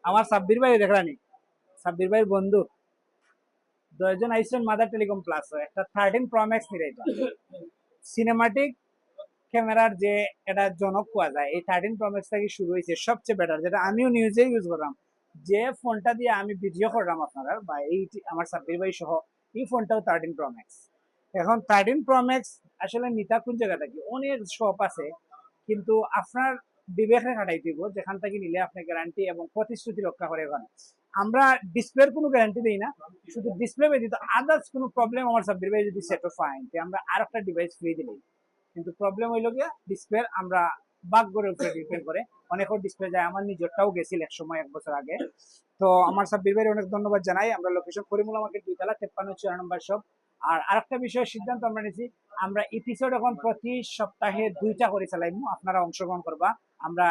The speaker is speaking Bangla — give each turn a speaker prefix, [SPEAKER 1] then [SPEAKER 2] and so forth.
[SPEAKER 1] আমার সাব্বির ভাই দেখলানি, সাব্বির ভাইয়ের বন্ধু 10 জন আইসেন মাদার টেলিকম প্লাস একটা 13 Pro Max নিয়ে এটা সিনেমাটিক ক্যামেরার যে এটা জনক পাওয়া যায় এই 13 Pro Max থেকে শুরু হয়েছে সবচেয়ে বেটার, যেটা আমিও নিউজে ইউজ করলাম। যে ফোনটা দিয়ে আমি ভিডিও করলাম আপনারা বা এই আমার সাব্বির ভাই সহ, এই ফোনটাও 13 Pro Max। এখন 13 Pro Max আসলে নিতা কোন জায়গা থেকে অনেক শপ আছে, কিন্তু আপনার বিবেকে খাটাই দিব যেখান থেকে নিলে আপনি গ্যারান্টি এবং প্রতিশ্রুতি রক্ষা করে। এখন আমরা ডিসপ্লের কোনো গ্যারান্টি দিই না, শুধু ডিসপ্লে ব্যতীত আদার্স কোনো প্রবলেম আমার সাব্বির ভাই যদি সেট ফাইন আমরা আর একটা ডিভাইস ফ্রি দিই। কিন্তু প্রবলেম হইল গিয়া ডিসপ্লে আমরা বাগ করে উপরে ডিপেন্ড করে, অনেকের ডিসপ্লে যায়, আমার নিজেরটাও গেছিল এক সময় 1 বছর আগে। তো আমার সাব্বির ভাইয়ের অনেক ধন্যবাদ জানাই। আমরা লোকেশন করিমুলা মার্কেট 2 তলা 53 4 নম্বর শপ। আর আরেকটা বিষয়ের সিদ্ধান্ত আমরা নিয়েছি, আমরা এপিসোড এখন প্রতি সপ্তাহে 2টা করে চালাইমু, আপনারা অংশগ্রহণ করবা। আমরা